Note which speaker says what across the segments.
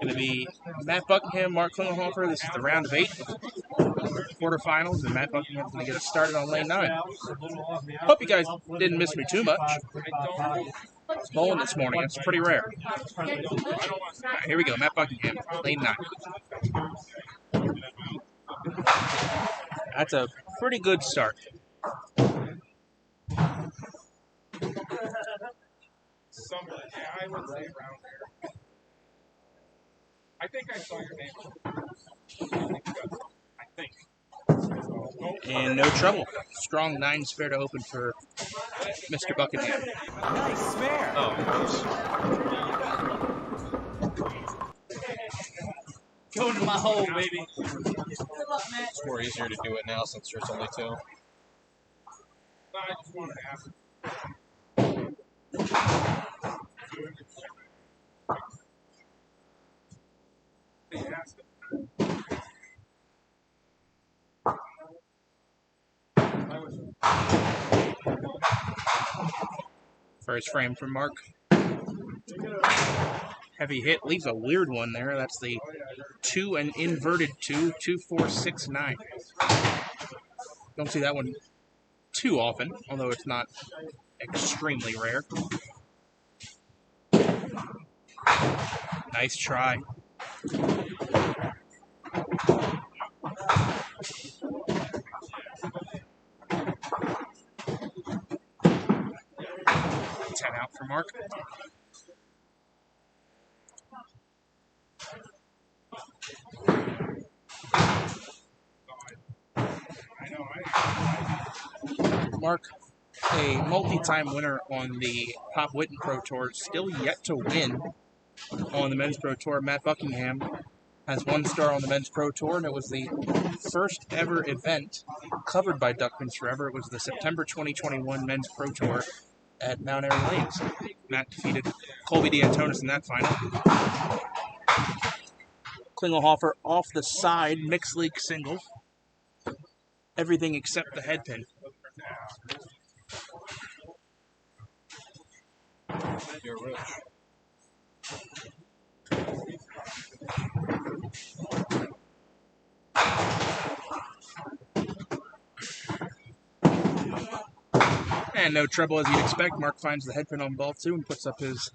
Speaker 1: Going to be Matt Buckingham, Mark Klingelhofer. This is the round of 8 quarterfinals, and Matt Buckingham's going to get us started on lane 9. Hope you guys didn't miss me too much. It's bowling this morning. It's pretty rare. All right, here we go. Matt Buckingham, lane 9. That's a pretty good start.
Speaker 2: Somewhat, yeah, I would say around there. I think I saw your name. I think.
Speaker 1: And no trouble. Strong 9 spare to open for Mr. Buckingham.
Speaker 3: Nice spare.
Speaker 2: Oh,
Speaker 3: Going to my hole, baby.
Speaker 4: It's more easier to do it now since there's only 2.
Speaker 2: I just wanted to ask.
Speaker 1: First frame from Mark. Heavy hit, leaves a weird one there. That's the 2 and inverted 2, 2, 4, 6, 9. Don't see that one too often, although it's not extremely rare. Nice try. 10 out for Mark. Mark, a multi-time winner on the Pop Witten Pro Tour, still yet to win on the Men's Pro Tour. Matt Buckingham has 1 star on the Men's Pro Tour, and it was the first ever event covered by Duckman's Forever. It was the September 2021 Men's Pro Tour at Mount Airy Lanes. Matt defeated Colby D'Antonis in that final. Klingelhofer off the side, mixed league singles. Everything except the head pin.
Speaker 4: You're rich.
Speaker 1: And no trouble as you'd expect. Mark finds the head pin on ball 2 and puts up his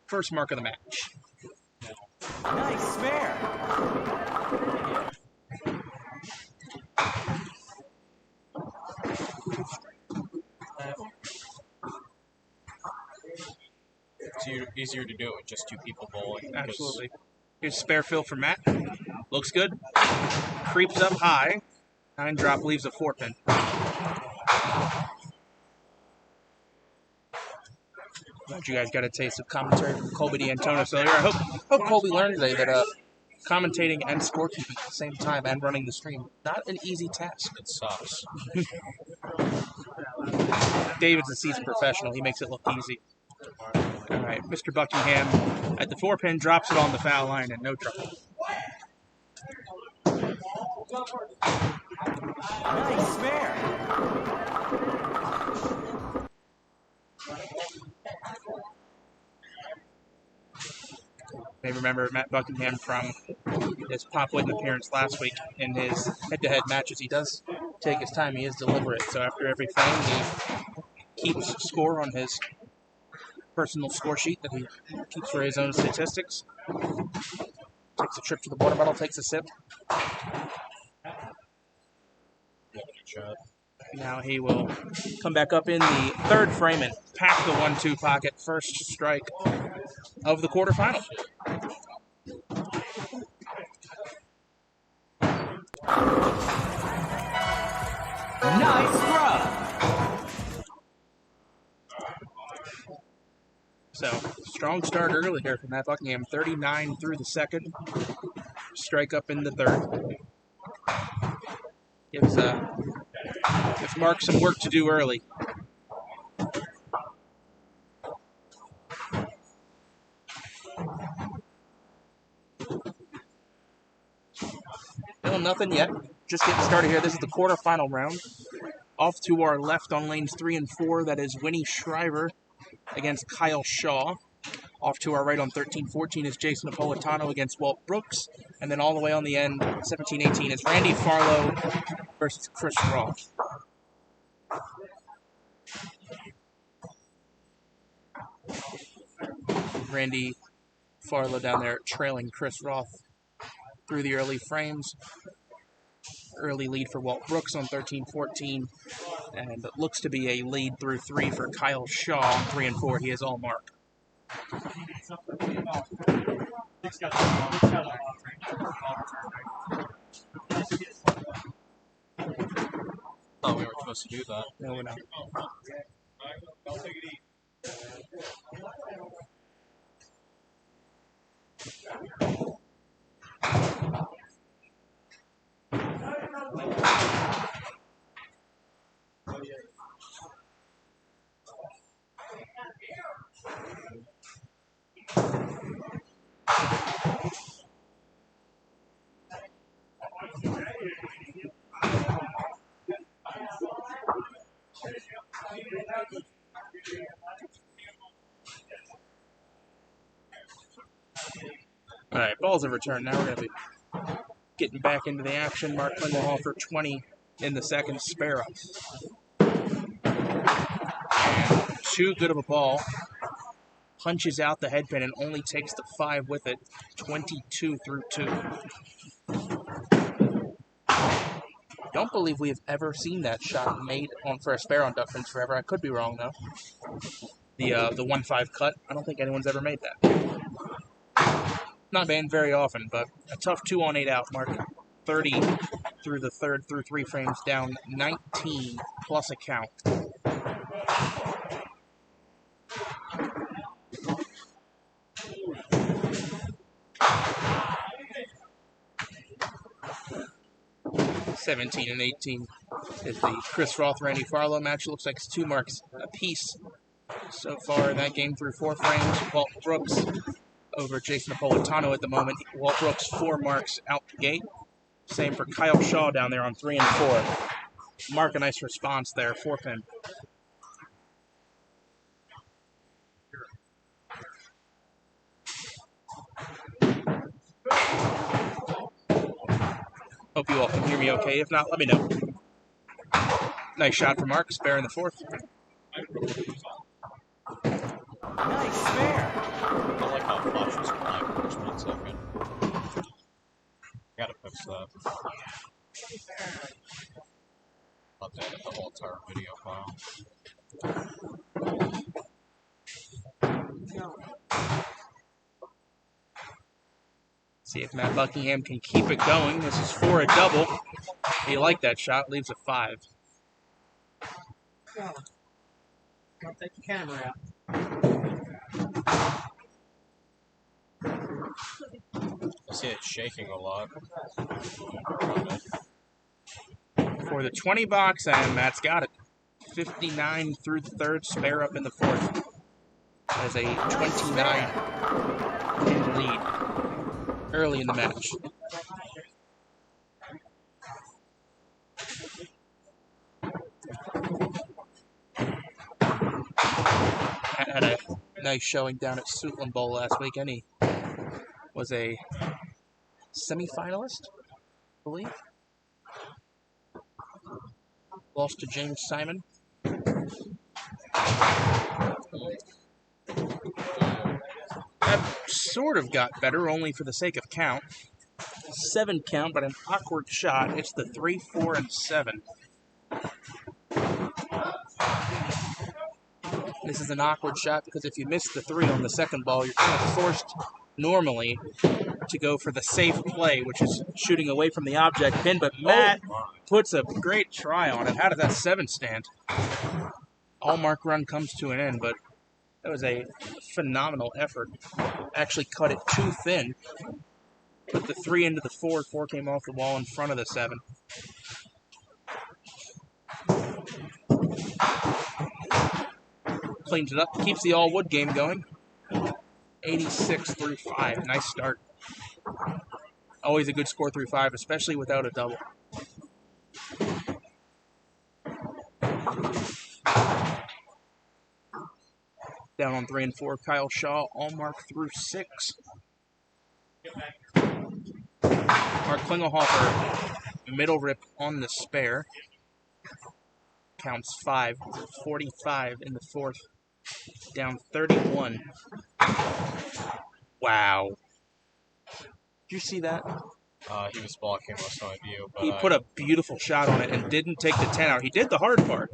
Speaker 1: first mark of the match.
Speaker 3: Nice spare.
Speaker 4: It's easier to do it with just 2 people bowling.
Speaker 1: Absolutely. Here's spare fill for Matt. Looks good. Creeps up high. 9 drop leaves a 4 pin. Glad you guys got a taste of commentary from Colby D'Antonis earlier. I hope Colby learned today that commentating and scorekeeping at the same time and running the stream, not an easy task.
Speaker 4: It sucks.
Speaker 1: David's a seasoned professional. He makes it look easy. All right, Mr. Buckingham at the 4 pin drops it on the foul line and no trouble.
Speaker 3: Nice spare.
Speaker 1: May remember Matt Buckingham from his Pop Witten appearance last week. In his head-to-head matches, he does take his time. He is deliberate. So after every frame, he keeps score on his personal score sheet that he keeps for his own statistics. Takes a trip to the water bottle, takes a sip. Now he will come back up in the 3rd frame and pack the 1-2 pocket. First strike of the quarterfinal.
Speaker 3: Nice scrub.
Speaker 1: So, strong start early here from Matt Buckingham. 39 through the 2nd. Strike up in the 3rd. Gives Mark some work to do early. Still nothing yet. Just getting started here. This is the quarterfinal round. Off to our left on lanes 3 and 4, that is Winnie Shriver against Kyle Shaw. Off to our right on 13-14 is Jason Napolitano against Walt Brooks. And then all the way on the end, 17-18, is Randy Farlow versus Chris Roth. Randy Farlow down there trailing Chris Roth through the early frames. Early lead for Walt Brooks on 13-14. And it looks to be a lead through 3 for Kyle Shaw on 3 and 4. He is all mark.
Speaker 4: Thought we were supposed to do that.
Speaker 1: No, we're not.
Speaker 2: I'll take it easy.
Speaker 1: All right, balls of return. Now we're going to be getting back into the action. Mark Klingelhofer, 20 in the second, spare up. Too good of a ball. Punches out the headpin and only takes the 5 with it. 22 through 2. Don't believe we have ever seen that shot made on for a spare on Duck Prince Forever. I could be wrong, though. The 1-5 cut. I don't think anyone's ever made that. Not banned very often, but a tough 2-on-8 out, Mark. 30 through the third, through 3 frames, down 19 plus a count. $17 and $18 is the Chris Roth Randy Farlow match. It looks like it's 2 marks apiece so far in that game through 4 frames. Walt Brooks over Jason Napolitano at the moment. Walt Brooks 4 marks out the gate. Same for Kyle Shaw down there on 3 and 4. Mark, a nice response there, 4-pin. Hope you all can hear me okay. If not, let me know. Nice shot for Mark, spare in the 4th.
Speaker 3: Nice spare.
Speaker 4: I like how Flash was flying for just 1 second. Gotta fix that. Update the whole entire video file.
Speaker 1: See if Matt Buckingham can keep it going. This is for a double. He liked that shot, leaves a 5.
Speaker 2: Don't take the camera out.
Speaker 4: I see it shaking a lot.
Speaker 1: For the 20 box, and Matt's got it. 59 through the 3rd, spare up in the 4th. As a 29 lead early in the match. Matt had a nice showing down at Suitland Bowl last week, and he was a semi-finalist, I believe. Lost to James Simon. That sort of got better, only for the sake of count. 7 count, but an awkward shot. It's the 3, 4, and 7. This is an awkward shot because if you miss the 3 on the second ball, you're kind of forced normally to go for the safe play, which is shooting away from the object pin, but Matt puts a great try on it. How does that 7 stand? All mark run comes to an end, but that was a phenomenal effort. Actually cut it too thin. Put the 3 into the 4. 4 came off the wall in front of the 7. Cleans it up, keeps the all-wood game going. 86 through 5. Nice start. Always a good score through 5, especially without a double. Down on 3 and 4, Kyle Shaw, all mark through 6. Mark Klingelhofer, middle rip on the spare. Counts 5, 45 in the 4th. Down 31. Wow. Did you see that?
Speaker 4: He was blocking most of my view, but
Speaker 1: He put a beautiful shot on it and didn't take the 10 out. He did the hard part.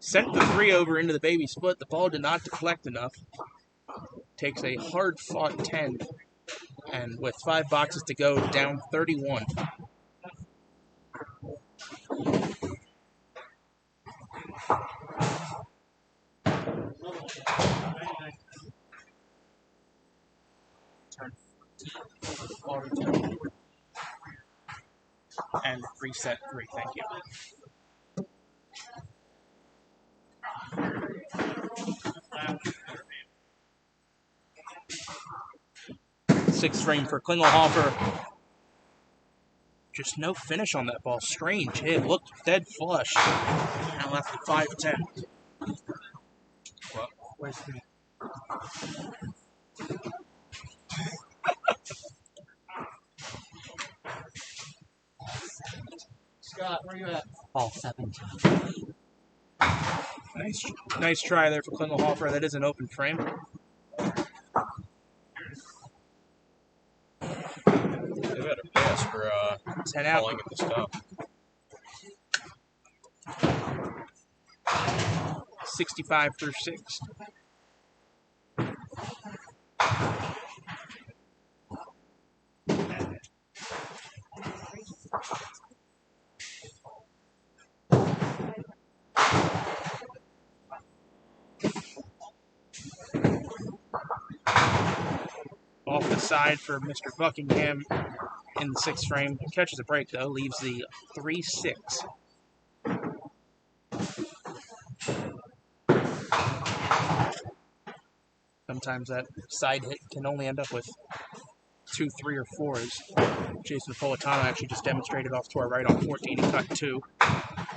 Speaker 1: Sent the 3 over into the baby split. The ball did not deflect enough. Takes a hard-fought 10. And with 5 boxes to go, down 31. And reset 3, thank you. Sixth frame for Klingelhofer. Just no finish on that ball. Strange hit. Looked dead flush. Now left at 5-10.
Speaker 4: What?
Speaker 1: Where's the...
Speaker 2: Scott, where you at?
Speaker 3: Ball 17.
Speaker 1: Nice try there for Klingelhofer. That is an open frame.
Speaker 4: They better pay us for
Speaker 1: 10 out.
Speaker 4: calling it the stuff.
Speaker 1: 65 through 6. Off the side for Mr. Buckingham in the 6th frame. Catches a break, though. Leaves the 3-6. Sometimes that side hit can only end up with 2, 3, or 4s. Jason Napolitano actually just demonstrated off to our right on 14. He cut 2.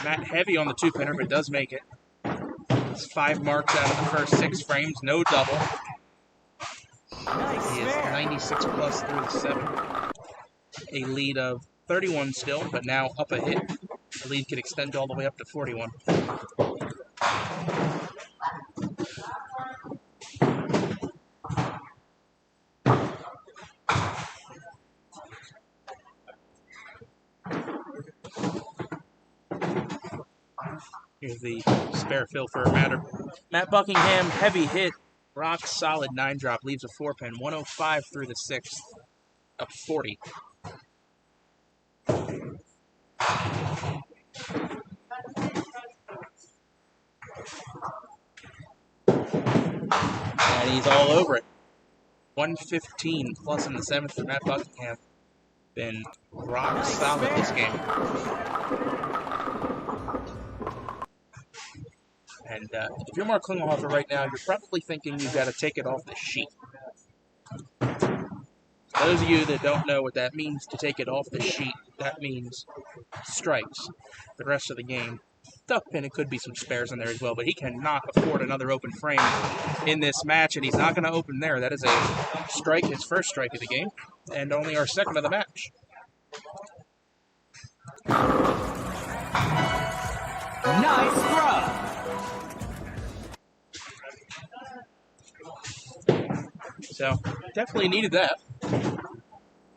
Speaker 1: Matt heavy on the 2-pinner, but does make it. It's 5 marks out of the first 6 frames. No double.
Speaker 3: Nice
Speaker 1: He is
Speaker 3: spare.
Speaker 1: 96 plus through the 7. A lead of 31 still, but now up a hit. The lead could extend all the way up to 41. Here's the spare fill for Matt Buckingham. Heavy hit. Rock solid 9-drop. Leaves a 4-pin. 105 through the 6th. Up 40. And he's all over it. 115 plus in the 7th for Matt Buckingham. Been rock solid this game. And if you're Mark Klingelhofer right now, you're probably thinking you've got to take it off the sheet. Those of you that don't know what that means, to take it off the sheet, that means strikes the rest of the game. Duck pin, it could be some spares in there as well, but he cannot afford another open frame in this match, and he's not going to open there. That is a strike, his first strike of the game, and only our second of the match.
Speaker 3: Nice throw.
Speaker 1: So, definitely needed that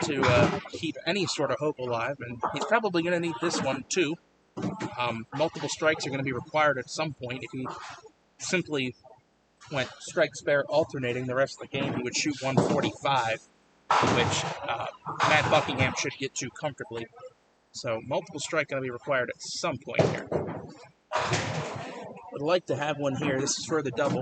Speaker 1: to keep any sort of hope alive, and he's probably going to need this one too. Multiple strikes are going to be required at some point. If he simply went strike spare alternating the rest of the game, he would shoot 145, which Matt Buckingham should get to comfortably. So multiple strike going to be required at some point here. Would like to have one here. This is for the double.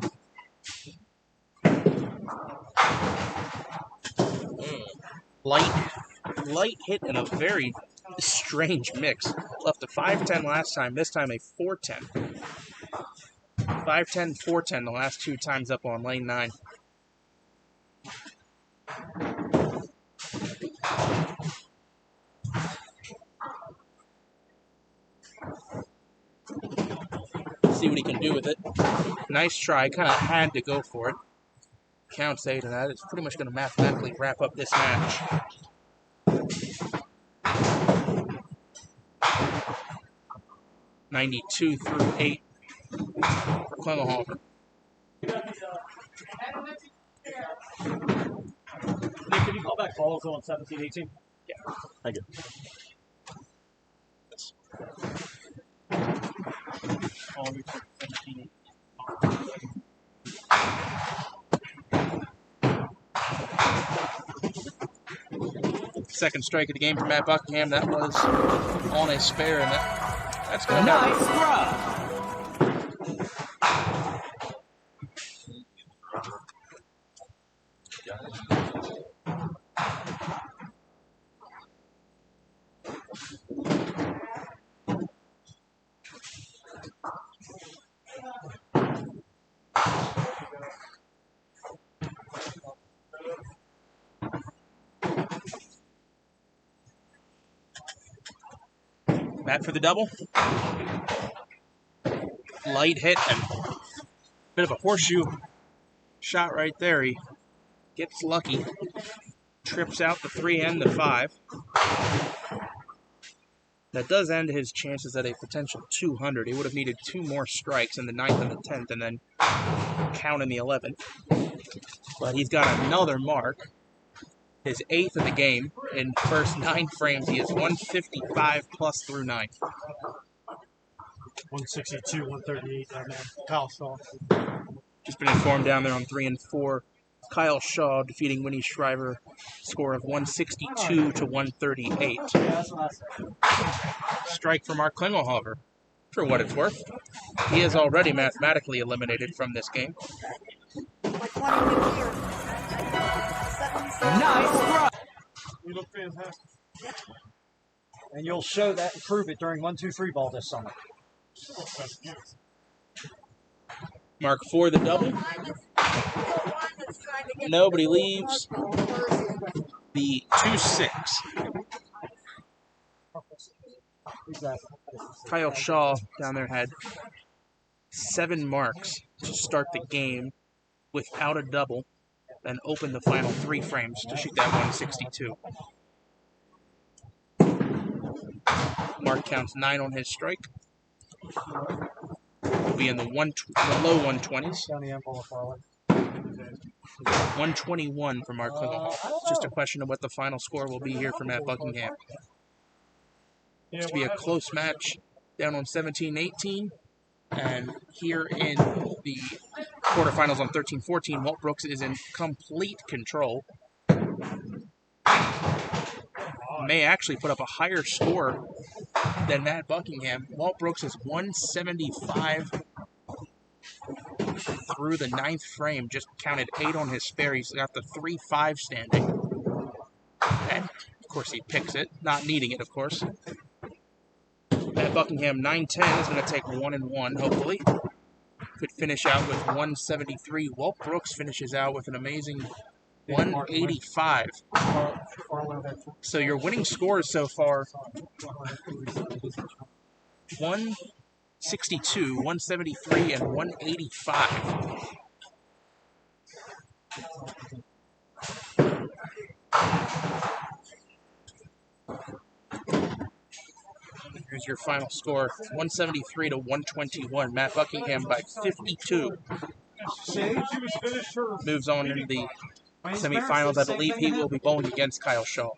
Speaker 1: Light hit in a very strange mix. Left a 5-10 last time, this time a 4-10. 5-10, 4-10 the last 2 times up on lane 9. See what he can do with it. Nice try, kind of had to go for it. Counts 8, and that is pretty much going to mathematically wrap up this match. (92 through 8) for Klingelhofer.
Speaker 2: Nick, can you call back follows on 17-18?
Speaker 1: Yeah.
Speaker 2: Thank you.
Speaker 1: Second strike of the game for Matt Buckingham. That was on a spare, and that's going to
Speaker 3: Nice throw.
Speaker 1: Matt for the double. Light hit and bit of a horseshoe shot right there. He gets lucky. Trips out the 3 and the 5. That does end his chances at a potential 200. He would have needed 2 more strikes in the 9th and the 10th and then count in the 11th. But he's got another mark. His 8th of the game. In first 9 frames, he is 155 plus through 9.
Speaker 2: 162, 138, man. Kyle Shaw.
Speaker 1: Just been informed down there on 3 and 4. Kyle Shaw defeating Winnie Shriver, score of 162 to 138. Strike from Mark Klingelhofer. For what it's worth, he is already mathematically eliminated from this game.
Speaker 3: Nice throw.
Speaker 2: You look fantastic. And you'll show that and prove it during 1-2-3 ball this summer.
Speaker 1: Mark for the double. Nobody leaves. The 2-6. Kyle Shaw down there had 7 marks to start the game without a double, then opened the final 3 frames to shoot that 162. Mark counts 9 on his strike. Will be in the low 120s. 121 for Mark Klingelhofer. It's just a question of what the final score will be here for Matt Buckingham. It's to be a close match down on 17-18. And here in the quarterfinals on 13-14, Walt Brooks is in complete control. May actually put up a higher score than Matt Buckingham. Walt Brooks is 175 through the 9th frame. Just counted 8 on his spare. He's got the 3-5 standing. And, of course, he picks it, not needing it, of course. Matt Buckingham, 9-10, is going to take 1 and 1, hopefully. Could finish out with 173. Walt Brooks finishes out with an amazing 185. So your winning scores so far, 162, 173, and 185. Here's your final score, 173 to 121. Matt Buckingham by 52. Moves on into the semifinals. I believe he will be bowling against Kyle Shaw.